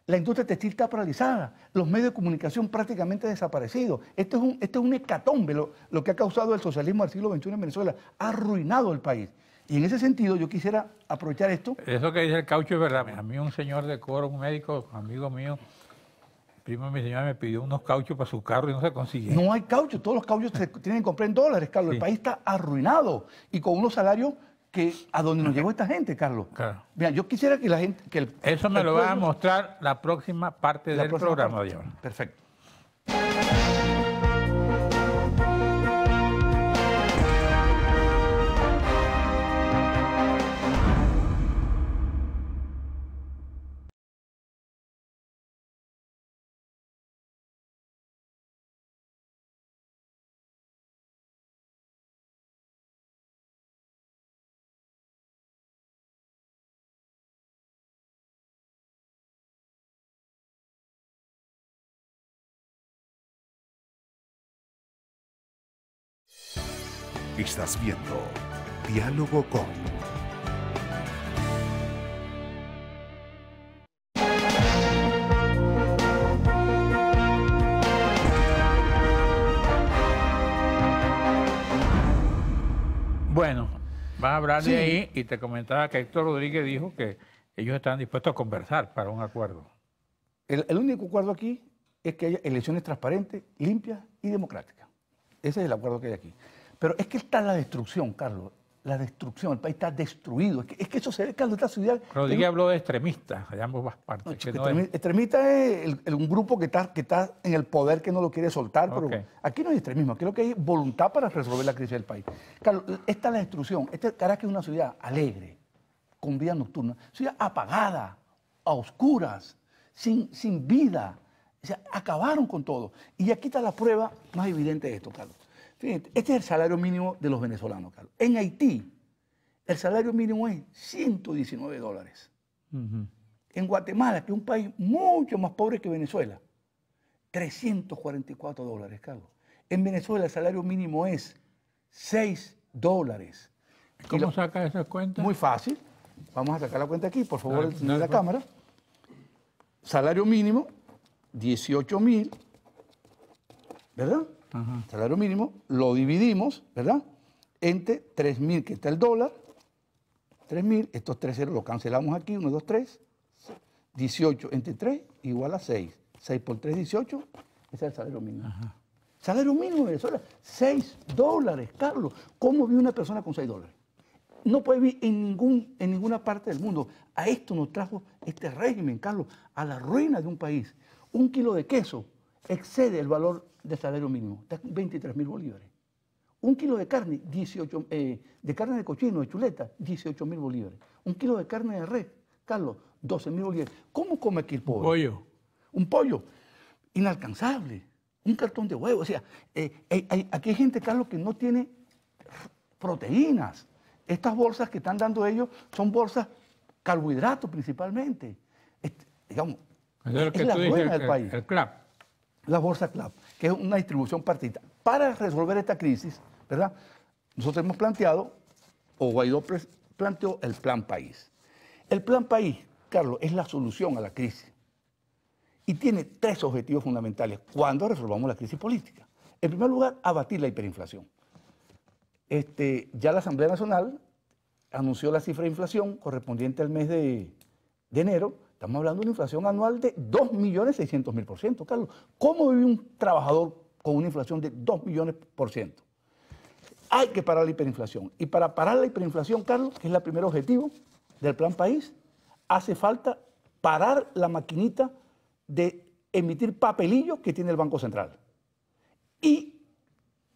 La industria textil está paralizada. Los medios de comunicación prácticamente desaparecidos. Esto es un hecatombe lo que ha causado el socialismo del siglo XXI en Venezuela. Ha arruinado el país. Y en ese sentido yo quisiera aprovechar esto. Eso que dice el caucho es verdad. A mí un señor de Coro, un médico, amigo mío, primo de mi señora, me pidió unos cauchos para su carro y no se consiguieron. No hay caucho. Todos los cauchos se tienen que comprar en dólares, Carlos. Sí. El país está arruinado. Y con unos salarios que a donde nos llegó esta gente, Carlos. Claro. Mira, yo quisiera que la gente... Eso me lo va a mostrar la próxima parte del programa de ahora. Perfecto. Estás viendo Diálogo con... Bueno, vas a hablar de ahí y te comentaba que Héctor Rodríguez dijo que ellos están dispuestos a conversar para un acuerdo. El único acuerdo aquí es que haya elecciones transparentes, limpias y democráticas. Ese es el acuerdo que hay aquí. Pero es que está la destrucción, Carlos. La destrucción, el país está destruido. Es que eso se ve, Carlos, esta ciudad... Rodríguez habló de extremistas, de ambas partes. Extremista es un grupo que está en el poder que no lo quiere soltar, pero aquí no hay extremismo, aquí lo que hay es voluntad para resolver la crisis del país. Carlos, esta es la destrucción. Caracas es una ciudad alegre, con vida nocturna, ciudad apagada, a oscuras, sin vida. O sea, acabaron con todo. Y aquí está la prueba más evidente de esto, Carlos. Fíjate, este es el salario mínimo de los venezolanos, Carlos. En Haití, el salario mínimo es $119. En Guatemala, que es un país mucho más pobre que Venezuela, $344, Carlos. En Venezuela el salario mínimo es $6. ¿Cómo saca esa cuenta? Muy fácil. Vamos a sacar la cuenta aquí, por favor, el señor de la cámara. Salario mínimo, 18.000, ¿verdad? Ajá. Salario mínimo, lo dividimos, ¿verdad? Entre 3.000, que está el dólar. 3.000, estos 3 ceros los cancelamos aquí, 1, 2, 3. 18 entre 3 igual a 6. 6 por 3, 18. Ese es el salario mínimo. Ajá. Salario mínimo de Venezuela, $6, Carlos. ¿Cómo vive una persona con $6? No puede vivir en ninguna parte del mundo. A esto nos trajo este régimen, Carlos, a la ruina de un país. 1 kilo de queso excede el valor del salario mínimo, está 23.000 bolívares. 1 kilo de carne, de carne de cochino, de chuleta, 18.000 bolívares. 1 kilo de carne de res, Carlos, 12.000 bolívares. ¿Cómo come aquí el pobre? Pollo. Un pollo inalcanzable, un cartón de huevo. O sea, aquí hay gente, Carlos, que no tiene proteínas. Estas bolsas que están dando ellos son bolsas carbohidratos principalmente. Digamos, Eso es lo que es la tú dices, ruina del país. el CLAP. La bolsa CLAP, que es una distribución partita. Para resolver esta crisis, ¿verdad? Nosotros hemos planteado, o Guaidó planteó el Plan País. El Plan País, Carlos, es la solución a la crisis. Y tiene 3 objetivos fundamentales cuando resolvamos la crisis política. En primer lugar, abatir la hiperinflación. Ya la Asamblea Nacional anunció la cifra de inflación correspondiente al mes de enero. Estamos hablando de una inflación anual de 2.600.000%, Carlos. ¿Cómo vive un trabajador con una inflación de 2 millones por ciento? Hay que parar la hiperinflación. Y para parar la hiperinflación, Carlos, que es el primer objetivo del Plan País, hace falta parar la maquinita de emitir papelillos que tiene el Banco Central. Y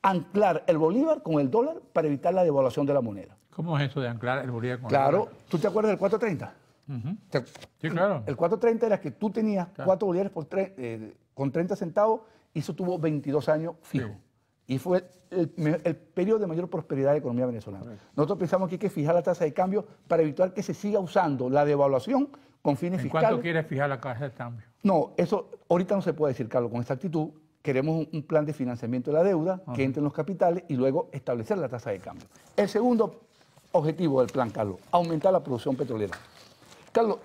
anclar el bolívar con el dólar para evitar la devaluación de la moneda. ¿Cómo es eso de anclar el bolívar con el Claro, dólar? ¿tú te acuerdas del 430? Sí, claro. El 430 era que tú tenías 4 bolívares con 30 centavos y eso tuvo 22 años fijo. Sí. Y fue el periodo de mayor prosperidad de la economía venezolana. Nosotros pensamos que hay que fijar la tasa de cambio para evitar que se siga usando la devaluación con fines ¿En fiscales. cuánto quieres fijar la tasa de cambio? No, eso ahorita no se puede decir, Carlos, con exactitud. Queremos un plan de financiamiento de la deuda, que entren los capitales y luego establecer la tasa de cambio. El segundo objetivo del plan, Carlos, aumentar la producción petrolera. Carlos,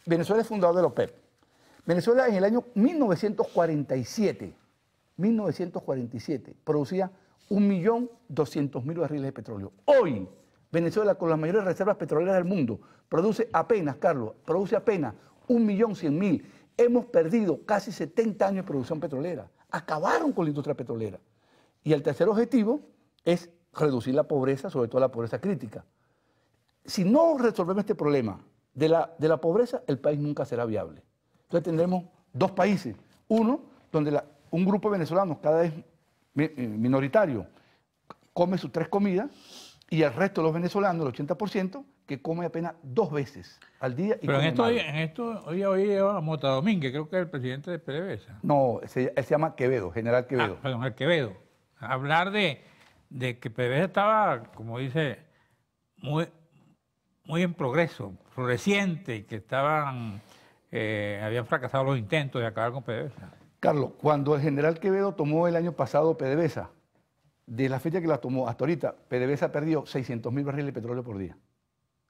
Venezuela es fundador de la OPEP. Venezuela en el año 1947 producía 1.200.000 barriles de petróleo. Hoy, Venezuela, con las mayores reservas petroleras del mundo, produce apenas, Carlos, 1.100.000. Hemos perdido casi 70 años de producción petrolera. Acabaron con la industria petrolera. Y el tercer objetivo es reducir la pobreza, sobre todo la pobreza crítica. Si no resolvemos este problema de la pobreza, el país nunca será viable. Entonces tendremos 2 países. Uno, donde un grupo de venezolanos, cada vez minoritario, come sus 3 comidas, y el resto de los venezolanos, el 80%, que come apenas 2 veces al día. Y pero en come esto hoy lleva a Mota Domínguez, creo que es el presidente de PDVSA. No, él se llama Quevedo, General Quevedo. Perdón, el Quevedo. Hablar de que PDVSA estaba, como dice, muy en progreso, floreciente, y que habían fracasado los intentos de acabar con PDVSA. Carlos, cuando el General Quevedo tomó el año pasado PDVSA, de la fecha que la tomó hasta ahorita, PDVSA perdió 600.000 barriles de petróleo por día.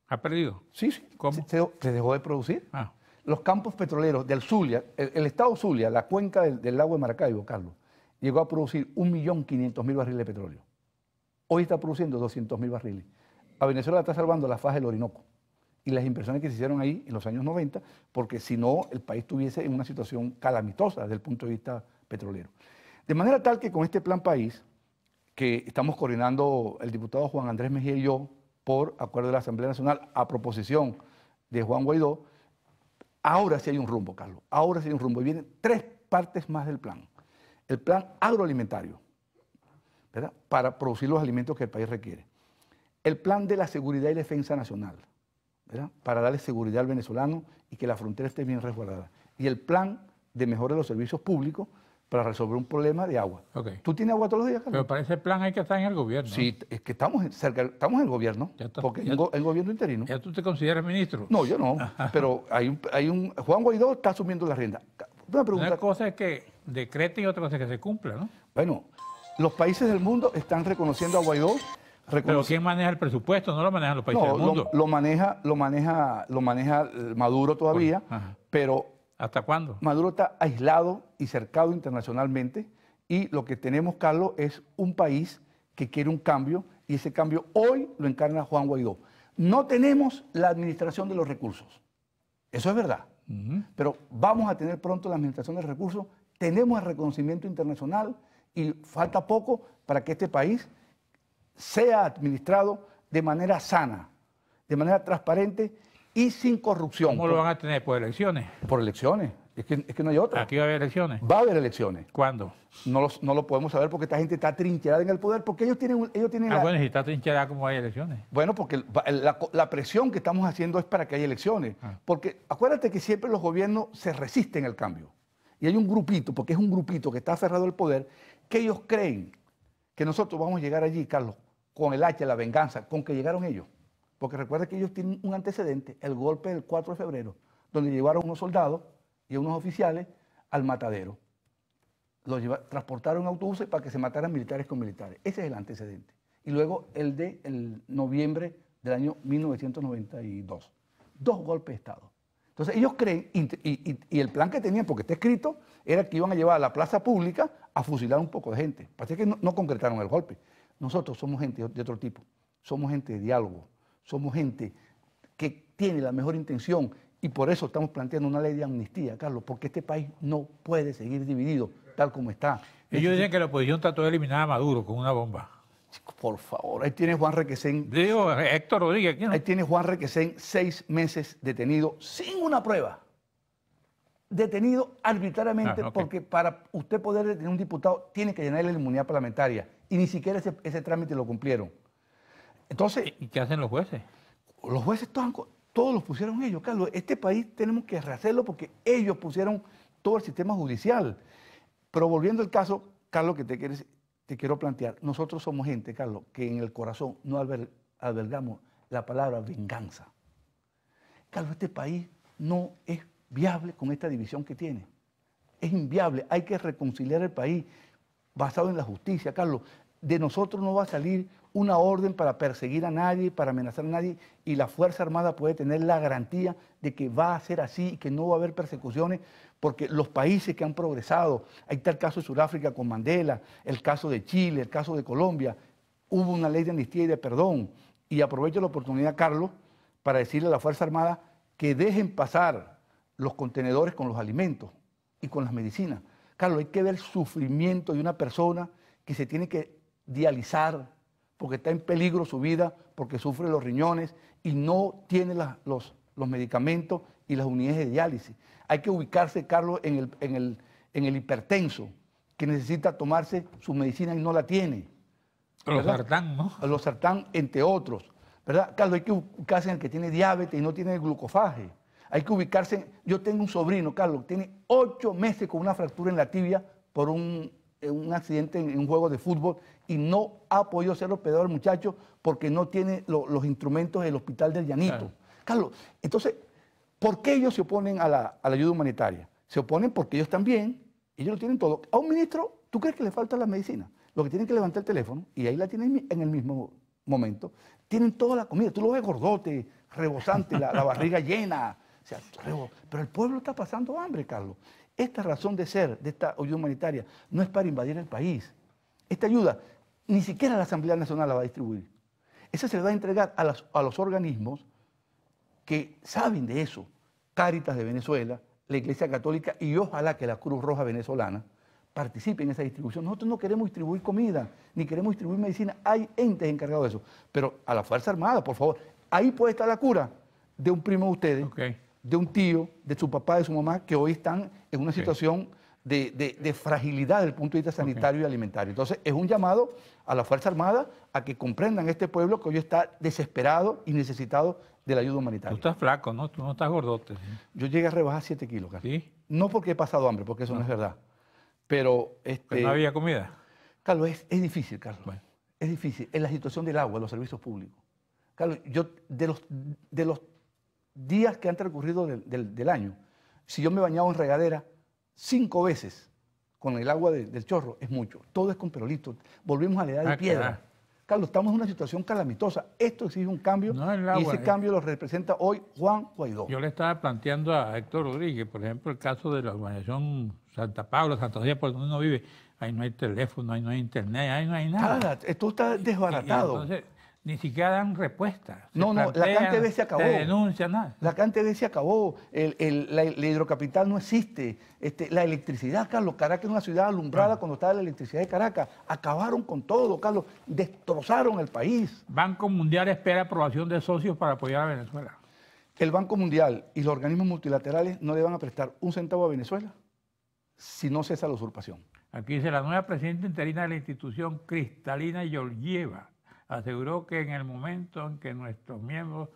¿Ha perdido? Sí. ¿Cómo? Se dejó de producir. Ah. Los campos petroleros del Zulia, el estado Zulia, la cuenca del lago de Maracaibo, Carlos, llegó a producir 1.500.000 barriles de petróleo. Hoy está produciendo 200.000 barriles. A Venezuela está salvando la faja del Orinoco y las inversiones que se hicieron ahí en los años 90, porque si no, el país estuviese en una situación calamitosa desde el punto de vista petrolero. De manera tal que con este Plan País, que estamos coordinando el diputado Juan Andrés Mejía y yo, por acuerdo de la Asamblea Nacional, a proposición de Juan Guaidó, ahora sí hay un rumbo, Carlos, ahora sí hay un rumbo. Y vienen 3 partes más del plan. El plan agroalimentario, ¿verdad?, para producir los alimentos que el país requiere. El plan de la seguridad y defensa nacional, ¿verdad?, para darle seguridad al venezolano y que la frontera esté bien resguardada. Y el plan de mejora de los servicios públicos para resolver un problema de agua. Okay. ¿Tú tienes agua todos los días, Carlos? Pero para ese plan hay que estar en el gobierno. Sí, es que estamos estamos en el gobierno, porque es el gobierno interino. ¿Ya tú te consideras ministro? No, yo no, pero Juan Guaidó está asumiendo la rienda. Una pregunta. Una cosa es que decrete y otra cosa es que se cumpla, ¿no? Bueno, los países del mundo están reconociendo a Guaidó. Pero ¿quién maneja el presupuesto? No lo manejan los países del mundo. Lo maneja Maduro todavía, pero ¿hasta cuándo? Maduro está aislado y cercado internacionalmente, y lo que tenemos, Carlos, es un país que quiere un cambio, y ese cambio hoy lo encarna Juan Guaidó. No tenemos la administración de los recursos, eso es verdad, pero vamos a tener pronto la administración de los recursos, tenemos el reconocimiento internacional y falta poco para que este país sea administrado de manera sana, de manera transparente y sin corrupción. ¿Cómo lo van a tener? ¿Por elecciones? Por elecciones. Es que no hay otra. ¿Aquí va a haber elecciones? Va a haber elecciones. ¿Cuándo? No lo podemos saber porque esta gente está trincherada en el poder, porque ellos tienen bueno, si está trincherada, ¿cómo hay elecciones? Bueno, porque la presión que estamos haciendo es para que haya elecciones. Porque acuérdate que siempre los gobiernos se resisten al cambio. Y hay un grupito, porque es un grupito que está aferrado al poder, que ellos creen que nosotros vamos a llegar allí, Carlos, con el hacha, la venganza, con que llegaron ellos. Porque recuerda que ellos tienen un antecedente, el golpe del 4 de febrero, donde llevaron unos soldados y unos oficiales al matadero. Los transportaron en autobuses para que se mataran militares con militares. Ese es el antecedente. Y luego el de noviembre del año 1992. 2 golpes de Estado. Entonces ellos creen, y el plan que tenían, porque está escrito, era que iban a llevar a la plaza pública a fusilar un poco de gente. Parece que no concretaron el golpe. Nosotros somos gente de otro tipo. Somos gente de diálogo. Somos gente que tiene la mejor intención, y por eso estamos planteando una ley de amnistía, Carlos, porque este país no puede seguir dividido tal como está. Ellos dicen que la oposición trató de eliminar a Maduro con una bomba. Por favor, ahí tiene Juan Requesén. Digo, Héctor Rodríguez. ¿Quién? Ahí tiene Juan Requesén 6 meses detenido sin una prueba. Detenido arbitrariamente, porque para usted poder detener a un diputado tiene que llenarle la inmunidad parlamentaria, y ni siquiera ese trámite lo cumplieron. Entonces, ¿y qué hacen los jueces? Los jueces todos los pusieron ellos, Carlos. Este país tenemos que rehacerlo porque ellos pusieron todo el sistema judicial. Pero volviendo al caso, Carlos, que te quiero plantear, nosotros somos gente, Carlos, que en el corazón no albergamos la palabra venganza. Carlos, este país no es viable con esta división que tiene. Es inviable. Hay que reconciliar el país basado en la justicia, Carlos. De nosotros no va a salir una orden para perseguir a nadie, para amenazar a nadie, y la Fuerza Armada puede tener la garantía de que va a ser así y que no va a haber persecuciones, porque los países que han progresado, ahí está el caso de Sudáfrica con Mandela, el caso de Chile, el caso de Colombia, hubo una ley de amnistía y de perdón. Y aprovecho la oportunidad, Carlos, para decirle a la Fuerza Armada que dejen pasar los contenedores con los alimentos y con las medicinas. Carlos, hay que ver el sufrimiento de una persona que se tiene que dializar porque está en peligro su vida, porque sufre los riñones y no tiene los medicamentos y las unidades de diálisis. Hay que ubicarse, Carlos, en el hipertenso que necesita tomarse su medicina y no la tiene. Los sartán, ¿no? Los sartán, entre otros. ¿Verdad? Carlos, hay que ubicarse en el que tiene diabetes y no tiene glucofaje. Hay que ubicarse, yo tengo un sobrino, Carlos, tiene 8 meses con una fractura en la tibia por un accidente en un juego de fútbol, y no ha podido ser operado el muchacho porque no tiene los instrumentos del hospital del Llanito. Claro. Carlos, entonces, ¿por qué ellos se oponen a la ayuda humanitaria? Se oponen porque ellos también, ellos lo tienen todo. A un ministro, ¿tú crees que le falta la medicina? Lo que tienen que levantar el teléfono, y ahí la tienen en el mismo momento, tienen toda la comida, tú lo ves gordote, rebosante, la barriga llena, o sea, pero el pueblo está pasando hambre, Carlos. Esta razón de ser de esta ayuda humanitaria no es para invadir el país. Esta ayuda ni siquiera la Asamblea Nacional la va a distribuir. Esa se le va a entregar a los organismos que saben de eso. Cáritas de Venezuela, la Iglesia Católica, y ojalá que la Cruz Roja venezolana participe en esa distribución. Nosotros no queremos distribuir comida, ni queremos distribuir medicina. Hay entes encargados de eso. Pero a la Fuerza Armada, por favor, ahí puede estar la cura de un primo de ustedes, de un tío, de su papá, de su mamá, que hoy están en una situación de fragilidad desde el punto de vista sanitario y alimentario. Entonces, es un llamado a la Fuerza Armada a que comprendan este pueblo que hoy está desesperado y necesitado de la ayuda Tú humanitaria. estás flaco, ¿no? Tú no estás gordote. ¿Sí? Yo llegué a rebajar 7 kilos, Carlos. ¿Sí? No porque he pasado hambre, porque eso no es verdad. Pero, Pues no había comida. Carlos, es difícil, Carlos. Bueno. Es difícil. En la situación del agua, los servicios públicos. Carlos, yo de los días que han transcurrido del año, si yo me he bañado en regadera 5 veces con el agua del chorro, es mucho. Todo es con perolito. Volvimos a la edad de piedra. Claro. Carlos, estamos en una situación calamitosa. Esto exige un cambio No el y agua, ese cambio lo representa hoy Juan Guaidó. Yo le estaba planteando a Héctor Rodríguez, por ejemplo, el caso de la urbanización Santa Paula, Santa María, por donde uno vive. Ahí no hay teléfono, ahí no hay internet, ahí no hay nada. Nada, esto está desbaratado. Y entonces, ni siquiera dan respuesta. Se No, la plantean, CanTV se acabó. Se denuncia, nada. La CanTV se acabó, la hidrocapital no existe, la electricidad, Carlos, Caracas es una ciudad alumbrada cuando estaba la electricidad de Caracas, acabaron con todo, Carlos, destrozaron el país. Banco Mundial espera aprobación de socios para apoyar a Venezuela. El Banco Mundial y los organismos multilaterales no le van a prestar un centavo a Venezuela si no cesa la usurpación. Aquí dice, la nueva presidenta interina de la institución, Cristalina Georgieva, aseguró que en el momento en que nuestros miembros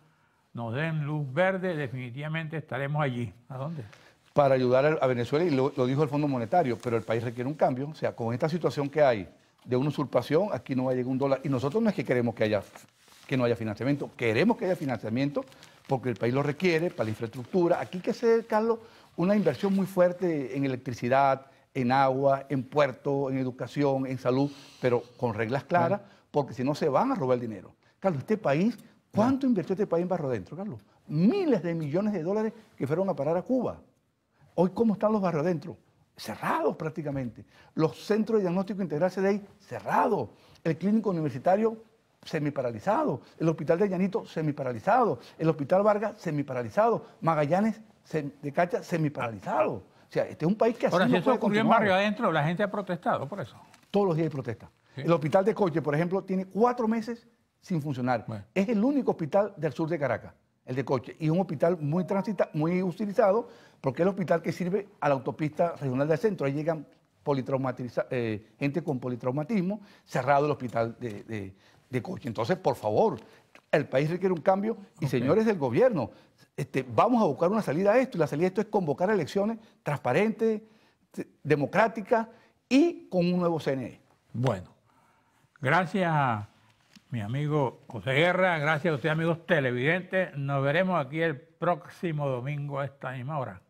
nos den luz verde, definitivamente estaremos allí. ¿A dónde? Para ayudar a Venezuela, y lo dijo el Fondo Monetario, pero el país requiere un cambio. O sea, con esta situación que hay de una usurpación, aquí no va a llegar $1. Y nosotros no es que queremos que no haya financiamiento, queremos que haya financiamiento porque el país lo requiere para la infraestructura. Aquí hay que hacer, Carlos, una inversión muy fuerte en electricidad, en agua, en puerto, en educación, en salud, pero con reglas claras, porque si no se van a robar el dinero. Carlos, este país, ¿cuánto invirtió este país en Barrio Adentro, Carlos? Miles de millones de dólares que fueron a parar a Cuba. Hoy, ¿cómo están los Barrio Adentro? Cerrados prácticamente. Los centros de diagnóstico integral CDI, cerrados. El clínico universitario, semiparalizado. El hospital de Llanito, semiparalizado. El hospital Vargas, semiparalizado. Magallanes de Cacha, semiparalizado. O sea, este es un país que así Ahora, no si eso puede ocurrió en continuar. Barrio Adentro, la gente ha protestado por eso. Todos los días hay protesta. Sí. El hospital de Coche, por ejemplo, tiene 4 meses sin funcionar. Bueno. Es el único hospital del sur de Caracas, el de Coche. Y es un hospital muy utilizado porque es el hospital que sirve a la autopista regional del centro. Ahí llegan gente con politraumatismo, cerrado el hospital de Coche. Entonces, por favor, el país requiere un cambio y señores del gobierno, vamos a buscar una salida a esto. Y la salida a esto es convocar elecciones transparentes, democráticas y con un nuevo CNE. Bueno, gracias a mi amigo José Guerra, gracias a ustedes amigos televidentes. Nos veremos aquí el próximo domingo a esta misma hora.